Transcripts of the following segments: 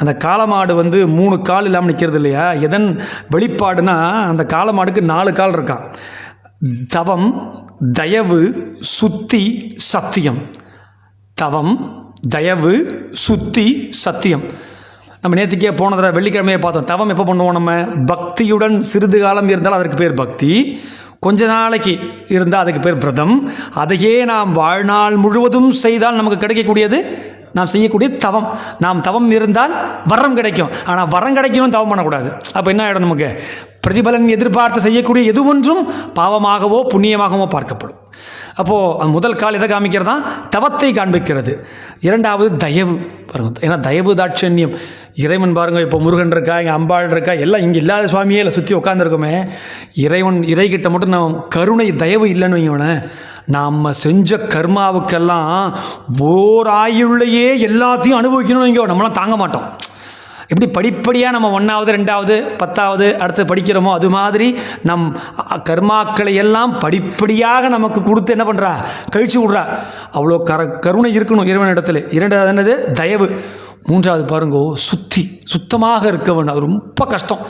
அந்த காளமாடு வந்து 3 கால் இல்லாமல் நிற்கிறது இல்லையா, எதன் வெளிப்பாடுனா அந்த காளமாடுக்கு 4 கால் இருக்கான். தவம், தயவு, சுத்தி, சத்தியம். தவம், தயவு, சுத்தி, சத்தியம். நம்ம நேற்றுக்கே போன தடவை வெள்ளிக்கிழமையை பார்த்தோம். தவம் எப்போ பண்ணுவோம்? நம்ம பக்தியுடன் சிறிது காலம் இருந்தால் அதற்கு பேர் பக்தி, கொஞ்ச நாளைக்கு இருந்தால் அதுக்கு பேர் விரதம். அதையே நாம் வாழ்நாள் முழுவதும் செய்தால் நமக்கு கிடைக்கக்கூடியது நாம் செய்யக்கூடிய தவம். நாம் தவம் இருந்தால் வரம் கிடைக்கும். ஆனால் வரம் கிடைக்கணும் தவம் பண்ணக்கூடாது. அப்போ என்ன ஆகிடும்? நமக்கு பிரதிபலன் எதிர்பார்த்து செய்யக்கூடிய எது ஒன்றும் பாவமாகவோ புண்ணியமாகவோ பார்க்கப்படும். அப்போது முதல் கால் எதை காமிக்கிறதா? தவத்தை காண்பிக்கிறது. இரண்டாவது தயவு பாருங்க. ஏன்னா தயவு தாட்சண்யம். இறைவன் பாருங்கள், இப்போ முருகன் இருக்கா, இங்கே அம்பாள் இருக்கா, எல்லாம் இங்கே இல்லாத சுவாமியே இல்லை, சுற்றி உட்காந்துருக்கோமே. இறைகிட்ட மட்டும் நம்ம கருணை தயவு இல்லைன்னு வைங்களேன், நாம் செஞ்ச கர்மாவுக்கெல்லாம் ஓராயுள்ளையே எல்லாத்தையும் அனுபவிக்கணும்னு வைங்க, நம்மளாம் தாங்க மாட்டோம். எப்படி படிப்படியாக நம்ம 1வது 2வது 10வது அடுத்து படிக்கிறோமோ அது மாதிரி நம் கர்மாக்களை எல்லாம் படிப்படியாக நமக்கு கொடுத்து என்ன பண்ணுறா? கழிச்சு விட்றா. அவ்வளோ கருணை இருக்கணும் இறைவனிடத்தில். 2வது என்னது? தயவு. 3வது பாருங்கோ, சுத்தமாக இருக்க வேண்டும். அது ரொம்ப கஷ்டம்,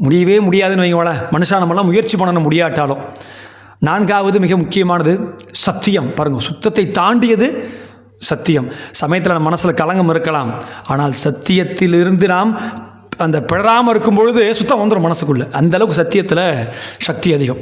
முடியவே முடியாதுன்னு வைங்களேன். மனுஷா நம்மளாம் முயற்சி பண்ண முடியாட்டாலும். 4வது மிக முக்கியமானது சத்தியம். பாருங்கள், சுத்தத்தை தாண்டியது சத்தியம். சமயத்தில் நம்ம மனசில் கலங்கம் இருக்கலாம், ஆனால் சத்தியத்திலிருந்து நாம் அந்த பிழறாமல் இருக்கும் பொழுது சுத்தம் வந்துடும் மனசுக்குள்ளே. அந்தளவுக்கு சத்தியத்தில் சக்தி அதிகம்.